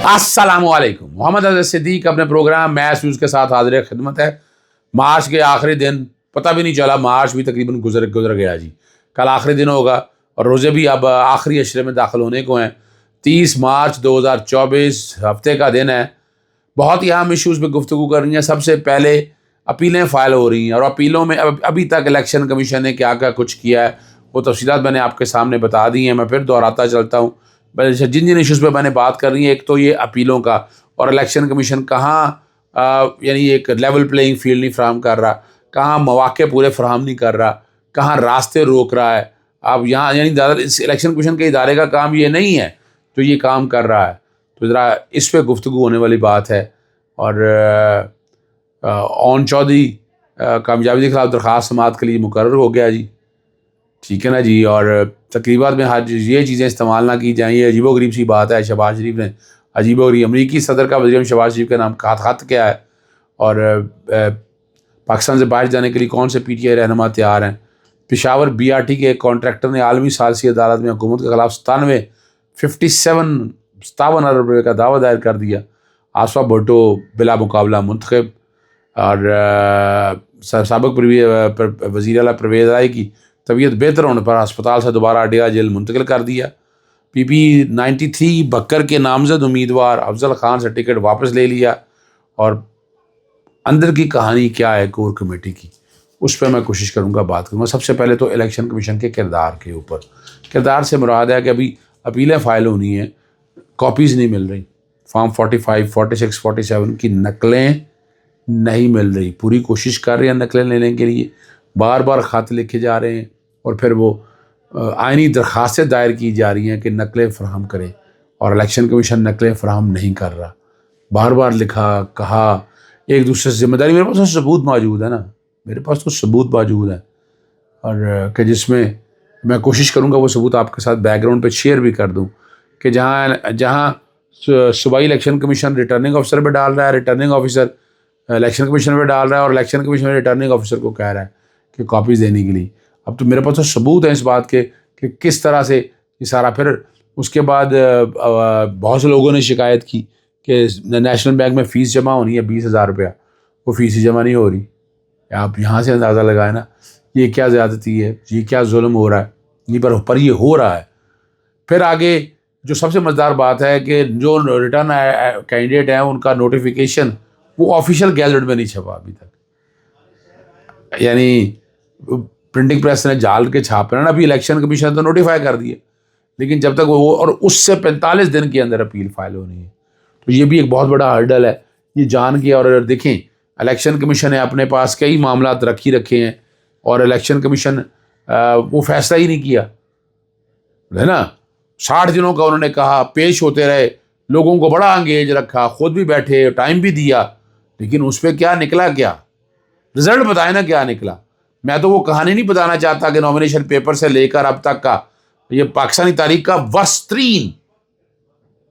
السلام علیکم. محمد اظہر صدیق اپنے پروگرام میس نیوز کے ساتھ حاضر خدمت ہے. مارچ کے آخری دن پتہ بھی نہیں چلا، مارچ بھی تقریباً گزر گیا جی. کل آخری دن ہوگا اور روزے بھی اب آخری اشرے میں داخل ہونے کو ہیں. 30 مارچ 2024 ہفتے کا دن ہے. بہت ہی اہم ایشوز پہ گفتگو کر رہی ہیں. سب سے پہلے اپیلیں فائل ہو رہی ہیں اور اپیلوں میں ابھی تک الیکشن کمیشن نے کیا کچھ کیا ہے وہ تفصیلات میں نے آپ کے سامنے بتا دی ہیں. میں پھر دہراتا چلتا ہوں. جن ایشوز پہ میں نے بات کر رہی ہے، ایک تو یہ اپیلوں کا، اور الیکشن کمیشن کہاں یعنی ایک لیول پلینگ فیلڈ نہیں فراہم کر رہا، کہاں مواقع پورے فراہم نہیں کر رہا، کہاں راستے روک رہا ہے. اب یہاں یعنی اس الیکشن کمیشن کے ادارے کا کام یہ نہیں ہے جو یہ کام کر رہا ہے. تو ذرا اس پہ گفتگو ہونے والی بات ہے. اور اون چودھری کامیابی کے خلاف درخواست سماعت کے لیے مقرر ہو گیا جی. ٹھیک ہے نا جی. اور تقریبات میں یہ چیزیں استعمال نہ کی جائیں، یہ عجیب و غریب سی بات ہے. شہباز شریف نے عجیب و غریب امریکی صدر کا وزیر شہباز شریف کے نام خط کیا ہے، اور پاکستان سے باہر جانے کے لیے کون سے پی ٹی آئی رہنما تیار ہیں. پشاور بی آر ٹی کے ایک کانٹریکٹر نے عالمی ثالثی عدالت میں حکومت کے خلاف 57 ارب روپے کا دعویٰ دائر کر دیا. آصفہ بھٹو بلا مقابلہ منتخب. اور سابق وزیر اعلیٰ پرویز رائی کی طبیعت بہتر ہونے پر ہسپتال سے دوبارہ اڈیا جیل منتقل کر دیا. پی پی 93 بکر کے نامزد امیدوار افضل خان سے ٹکٹ واپس لے لیا. اور اندر کی کہانی کیا ہے کور کمیٹی کی، اس پہ میں کوشش کروں گا بات کروں گا. سب سے پہلے تو الیکشن کمیشن کے کردار کے اوپر. کردار سے مراد ہے کہ ابھی اپیلیں فائل ہونی ہیں، کاپیز نہیں مل رہی. فارم 45 46 47 کی نقلیں نہیں مل رہی. پوری کوشش کر رہے ہیں نقلیں لینے کے لیے، بار بار خط لکھے جا رہے ہیں اور پھر وہ آئینی درخواستیں دائر کی جا رہی ہیں کہ نقلیں فراہم کریں، اور الیکشن کمیشن نقلیں فراہم نہیں کر رہا. بار بار لکھا، کہا، ایک دوسرے سے ذمہ داری. میرے پاس تو ثبوت موجود ہے نا، میرے پاس تو ثبوت موجود ہے، اور کہ جس میں میں کوشش کروں گا وہ ثبوت آپ کے ساتھ بیک گراؤنڈ پہ شیئر بھی کر دوں. کہ جہاں صوبائی الیکشن کمیشن ریٹرننگ آفیسر پہ ڈال رہا ہے، ریٹرننگ آفیسر الیکشن کمیشن پہ ڈال رہا ہے، اور الیکشن کمیشن ریٹرننگ آفیسر کو کہہ رہا ہے کہ کاپیز دینے کے لیے. اب تو میرے پاس تو ثبوت ہے اس بات کے کہ کس طرح سے یہ سارا. پھر اس کے بعد بہت سے لوگوں نے شکایت کی کہ نیشنل بینک میں فیس جمع ہونی ہے 20,000 روپیہ، وہ فیس ہی جمع نہیں ہو رہی. آپ یہاں سے اندازہ لگائیں نا یہ کیا زیادتی ہے، یہ کیا ظلم ہو رہا ہے. یہ پر یہ ہو رہا ہے. پھر آگے جو سب سے مزیدار بات ہے کہ جو ریٹرن کینڈیڈیٹ ہیں ان کا نوٹیفیکیشن وہ آفیشیل گیزٹ میں نہیں چھپا ابھی تک. یعنی پرنٹنگ پریس نے جال کے چھاپے نا. ابھی الیکشن کمیشن تو نوٹیفائی کر دیے، لیکن جب تک وہ اور اس سے 45 دن کے اندر اپیل فائل ہونی ہے. تو یہ بھی ایک بہت بڑا ہرڈل ہے یہ جان کے. اور دیکھیں الیکشن کمیشن نے اپنے پاس کئی معاملات رکھے ہیں، اور الیکشن کمیشن وہ فیصلہ ہی نہیں کیا ہے نا. 60 دنوں کا انہوں نے کہا، پیش ہوتے رہے، لوگوں کو بڑا انگیج رکھا، خود بھی بیٹھے، ٹائم بھی دیا، لیکن اس پہ کیا نکلا؟ کیا رزلٹ بتائیں نا کیا نکلا. میں تو وہ کہانی نہیں بتانا چاہتا کہ نامینیشن پیپر سے لے کر اب تک کا یہ پاکستانی تاریخ کا وسطرین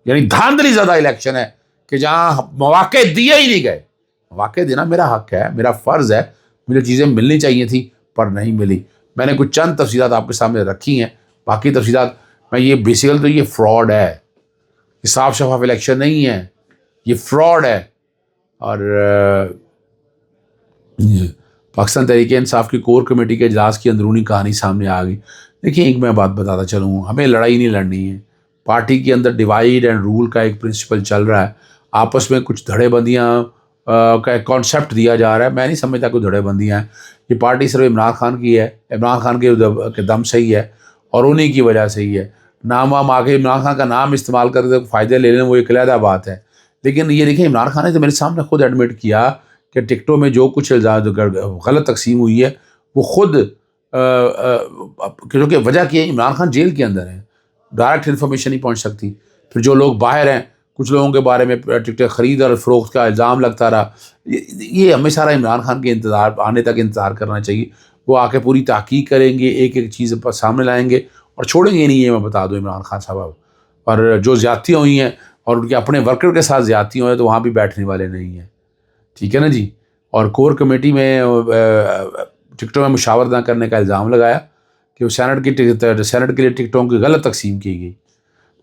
یعنی دھاندلی زیادہ الیکشن ہے کہ جہاں مواقع دیے ہی نہیں گئے. مواقع دینا میرا حق ہے، میرا فرض ہے، مجھے چیزیں ملنی چاہیے تھی پر نہیں ملی. میں نے کچھ چند تفصیلات آپ کے سامنے رکھی ہیں، باقی تفصیلات میں یہ بیسیکل تو یہ فراڈ ہے، یہ صاف شفاف الیکشن نہیں ہے، یہ فراڈ ہے. اور پاکستان تحریک انصاف کی کور کمیٹی کے اجلاس کی اندرونی کہانی سامنے آ گئی. دیکھیں ایک میں بات بتاتا چلوں، ہمیں لڑائی نہیں لڑنی ہے. پارٹی کے اندر ڈیوائڈ اینڈ رول کا ایک پرنسپل چل رہا ہے. آپس میں کچھ دھڑے بندیاں کا ایک کانسیپٹ دیا جا رہا ہے. میں نہیں سمجھتا کوئی دھڑے بندیاں ہیں. یہ پارٹی صرف عمران خان کی ہے، عمران خان کے دم سے ہی ہے اور انہیں کی وجہ سے ہی ہے. نام وام آگے عمران خان کا نام استعمال کر کے فائدے لے لیں وہ ایک علیحدہ بات ہے. لیکن یہ دیکھیں عمران خان نے تو میرے سامنے خود ایڈمٹ کیا کہ ٹکٹوں میں جو کچھ غلط تقسیم ہوئی ہے وہ خود کیونکہ وجہ کیا ہے عمران خان جیل کے اندر ہے، ڈائریکٹ انفارمیشن نہیں پہنچ سکتی. پھر جو لوگ باہر ہیں کچھ لوگوں کے بارے میں ٹکٹیں خرید اور فروخت کا الزام لگتا رہا. یہ ہمیں سارا عمران خان کے آنے تک انتظار کرنا چاہیے. وہ آ کے پوری تحقیق کریں گے، ایک ایک چیز پر سامنے لائیں گے اور چھوڑیں گے نہیں. یہ میں بتا دوں عمران خان صاحب، اور جو زیادتی ہوئی ہیں اور ان کے اپنے ورکر کے ساتھ زیادتی ہوئی ہیں تو وہاں بھی بیٹھنے والے نہیں ہیں. ٹھیک ہے نا جی. اور کور کمیٹی میں ٹکٹوں میں مشاورت نہ کرنے کا الزام لگایا کہ وہ سینٹ کے لیے ٹکٹوں کی غلط تقسیم کی گئی.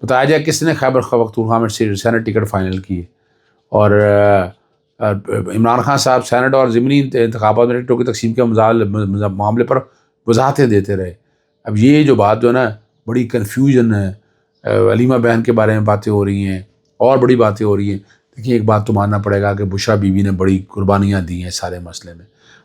بتایا جائے کس نے خیبر پختونخوا میں سینٹ ٹکٹ فائنل کی ہے، اور عمران خان صاحب سینٹ اور ضمنی انتخابات میں ٹکٹوں کی تقسیم کے معاملے پر وضاحتیں دیتے رہے۔ اب یہ جو بات جو ہے نا بڑی کنفیوژن ہے، علیمہ بہن کے بارے میں باتیں ہو رہی ہیں اور بڑی باتیں ہو رہی ہیں۔ دیکھیے ایک بات تو ماننا پڑے گا کہ بشریٰ بی بی نے بڑی قربانیاں دی ہیں سارے مسئلے میں،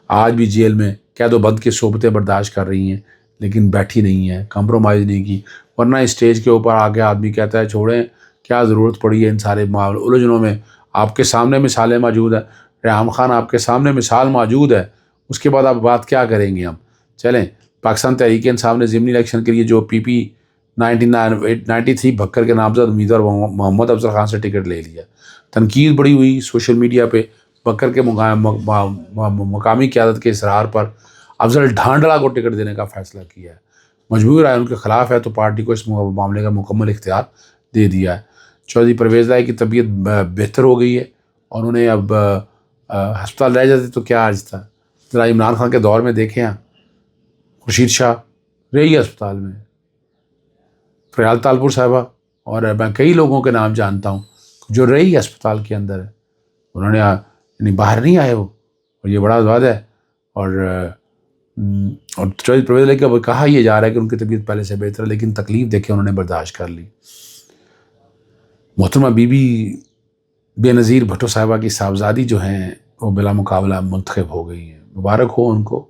آج بھی جیل میں قید و بند کی صحبتیں برداشت کر رہی ہیں، لیکن بیٹھی نہیں ہیں، کمپرومائز نہیں کی، ورنہ اسٹیج کے اوپر آ کے آدمی کہتا ہے چھوڑیں کیا ضرورت پڑی ہے ان سارے الجھنوں میں، آپ کے سامنے مثالیں موجود ہیں، ریحام خان آپ کے سامنے مثال موجود ہے، اس کے بعد آپ بات کیا کریں گے ہم؟ چلیں، پاکستان تحریک انصاف نے ضمنی الیکشن کے لیے جو پی 93 بھکر کے نامزد امیدوار محمد افضل خان سے ٹکٹ لے لیا۔ تنقید بڑی ہوئی سوشل میڈیا پہ بکر کے مقامی قیادت کے اصرار پر افضل ڈھانڈلا کو ٹکٹ دینے کا فیصلہ کیا ہے، مجبور ہے ان کے خلاف ہے تو پارٹی کو اس معاملے کا مکمل اختیار دے دیا ہے۔ چودھری پرویز لائی کی طبیعت بہتر ہو گئی ہے اور انہیں اب ہسپتال رہ جاتے تو کیا عرض تھا، ذرا عمران خان کے دور میں دیکھیں آپ، خورشید شاہ رہی اسپتال میں، فریال تالپور صاحبہ، اور میں کئی لوگوں کے نام جانتا ہوں جو رہی اسپتال کے اندر ہے، انہوں نے یعنی باہر نہیں آئے وہ، اور یہ بڑا وعدہ ہے۔ اور چودھری پرویز لائی کا کہا یہ جا رہا ہے کہ ان کی طبیعت پہلے سے بہتر ہے، لیکن تکلیف دیکھیں انہوں نے برداشت کر لی۔ محترمہ بی بی بے نظیر بھٹو صاحبہ کی صاحبزادی جو ہیں وہ بلا مقابلہ منتخب ہو گئی ہیں، مبارک ہو ان کو۔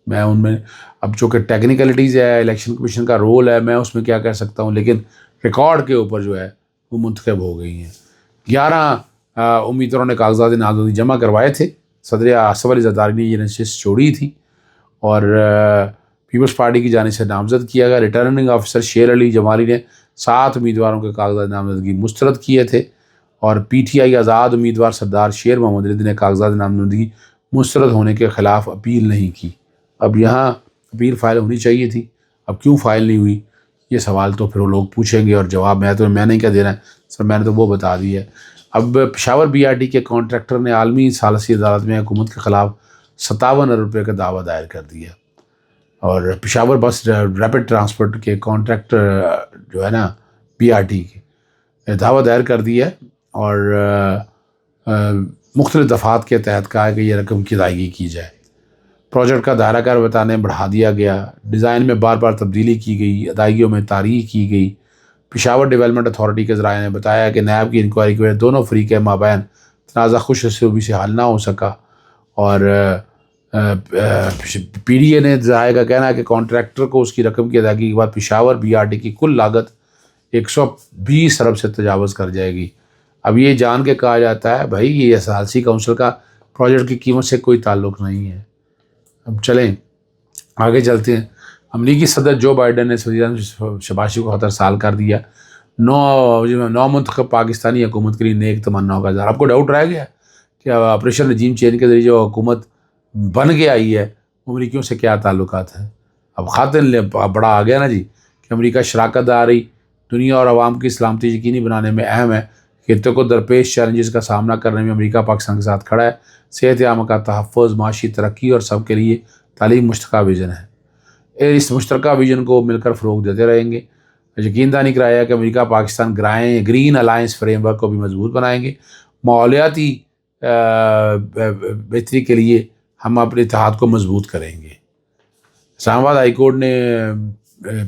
میں ان میں اب چونکہ ٹیکنیکلٹیز ہے، الیکشن کمیشن کا رول ہے، میں اس میں کیا کہہ سکتا ہوں، لیکن ریکارڈ کے اوپر جو ہے وہ منتخب ہو گئی ہیں۔ 11 امیدواروں نے کاغذات نامزدگی جمع کروائے تھے، صدر آصف علی زرداری نے یہ نشست چھوڑی تھی اور پیپلز پارٹی کی جانب سے نامزد کیا گیا۔ ریٹرننگ آفیسر شیر علی جمالی نے 7 امیدواروں کے کاغذات نامزدگی مسترد کیے تھے اور پی ٹی آئی آزاد امیدوار سردار شیر محمد ردی نے کاغذات نامزدگی مسترد ہونے کے خلاف اپیل نہیں کی۔ اب یہاں اپیل فائل ہونی چاہیے تھی، اب کیوں فائل نہیں ہوئی، یہ سوال تو پھر وہ لوگ پوچھیں گے، اور جواب میں نہیں کیا دینا ہے سر، میں نے تو وہ بتا دی ہے۔ اب پشاور بی آر ٹی کے کانٹریکٹر نے عالمی ثالثی عدالت میں حکومت کے خلاف 57 ارب روپے کا دعویٰ دائر کر دیا، اور پشاور بس ریپڈ ٹرانسپورٹ کے کانٹریکٹر جو ہے نا بی آر ٹی کے دعویٰ دائر کر دیا ہے، اور مختلف دفعات کے تحت کہا ہے کہ یہ رقم کی ادائیگی کی جائے۔ پروجیکٹ کا دائرہ کار بتانے بڑھا دیا گیا، ڈیزائن میں بار بار تبدیلی کی گئی، ادائیگیوں میں تاریخ کی گئی۔ پشاور ڈیولپمنٹ اتھارٹی کے ذرائع نے بتایا کہ نیب کی انکوائری کی وجہ دونوں فریق کے مابین تنازع خوش اسلوبی سے حل نہ ہو سکا، اور پی ڈی اے نے ذرائع کا کہنا ہے کہ کانٹریکٹر کو اس کی رقم کی ادائیگی کے بعد پشاور بی آر ٹی کی کل لاگت 120 ارب سے تجاوز کر جائے گی۔ اب یہ جان کے کہا جاتا ہے بھائی یہ ثالثی کونسل کا پروجیکٹ کی قیمت سے کوئی تعلق نہیں ہے۔ اب چلیں آگے چلتے ہیں۔ امریکی صدر جو بائیڈن نے شہباز شریف کو 70 سال کر دیا، 9 منتخب پاکستانی حکومت کے لیے نیک تمناؤں کا اظہار۔ آپ کو ڈاؤٹ رہ گیا کہ آپریشن رجیم چینج کے ذریعے جو حکومت بن کے آئی ہے امریکیوں سے کیا تعلقات ہیں؟ اب خاطر بڑا آ گیا نا جی کہ امریکہ شراکت داری دنیا اور عوام کی سلامتی یقینی بنانے میں اہم ہے، خطے کو درپیش چیلنجز کا سامنا کرنے میں امریکہ پاکستان کے ساتھ کھڑا ہے، صحت عامہ کا تحفظ، معاشی ترقی اور سب کے لیے تعلیم مشترکہ ویژن ہے۔ اس مشترکہ ویژن کو مل کر فروغ دیتے رہیں گے۔ یقین دہانی کرایا کہ امریکہ Pakistan green alliance framework کو بھی مضبوط بنائیں گے، ماحولیاتی بہتری کے لیے ہم اپنے اتحاد کو مضبوط کریں گے۔ اسلام آباد ہائی کورٹ نے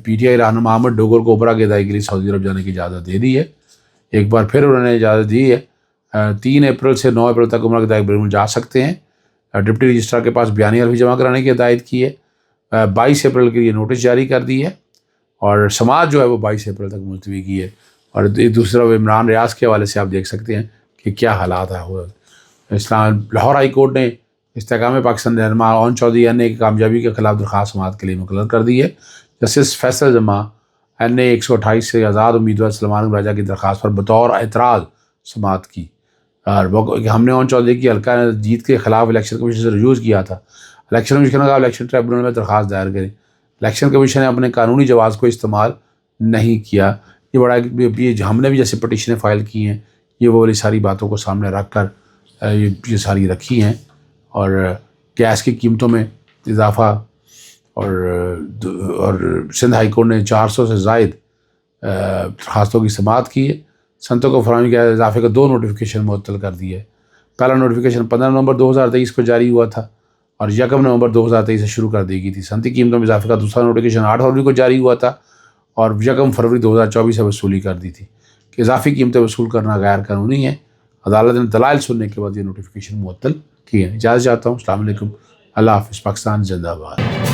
پی ٹی آئی رہنما احمد ڈوگر کو عمرہ کی ادائیگی کے لیے سعودی عرب جانے کی اجازت دے دی ہے، ایک بار پھر انہوں نے اجازت دی ہے۔ 3 اپریل سے 9 اپریل تک عمرہ کی ادائیگی میں جا سکتے ہیں۔ ڈپٹی رجسٹرار کے پاس بیانیہ عرفی جمع کرانے کی ہدایت کی ہے، 22 اپریل کے لیے نوٹس جاری کر دی ہے، اور سماعت جو ہے وہ 22 اپریل تک ملتوی کی ہے۔ اور دوسرا عمران ریاض کے حوالے سے آپ دیکھ سکتے ہیں کہ کیا حالات ہے۔ لاہور ہائی کورٹ نے استحکام پاکستان رہنما اون چودھری این اے کی کامیابی کے خلاف درخواست سماعت کے لیے مقرر کر دی ہے۔ جسٹس فیصل جمع این اے 128 سے آزاد امیدوار سلمان راجہ کی درخواست پر بطور اعتراض سماعت کی، اور ہم نے اون چودھری کی حلقہ جیت کے خلاف الیکشن کمیشن سے رجوع کیا تھا، الیکشن کمیشن کا الیکشن ٹریبونل میں درخواست دائر کریں، الیکشن کمیشن نے اپنے قانونی جواز کو استعمال نہیں کیا۔ یہ ہم نے بھی جیسے پٹیشنیں فائل کی ہیں، یہ وہ والی ساری باتوں کو سامنے رکھ کر یہ ساری رکھی ہیں، اور گیس کی قیمتوں میں اضافہ، اور سندھ ہائی کورٹ نے 400 سے زائد درخواستوں کی سماعت کی ہے۔ صنعتوں کو فراہمی کے اضافے کا 2 نوٹیفیکیشن معطل کر دی ہے۔ پہلا نوٹیفیکیشن 15 نومبر 2023 کو جاری ہوا تھا اور 1 نومبر 2023 سے شروع کر دی گئی تھی۔ صنعتی قیمتوں میں اضافے کا دوسرا نوٹیفیکیشن 8 فروری کو جاری ہوا تھا اور 1 فروری 2024 سے وصولی کر دی تھی کہ اضافی قیمتیں وصول کرنا غیر قانونی ہے۔ عدالت نے دلائل سننے کے بعد یہ نوٹیفیکیشن معطل کیے ہیں۔ اجازت چاہتا ہوں۔ السلام علیکم، اللہ حافظ، پاکستان زندہ باد۔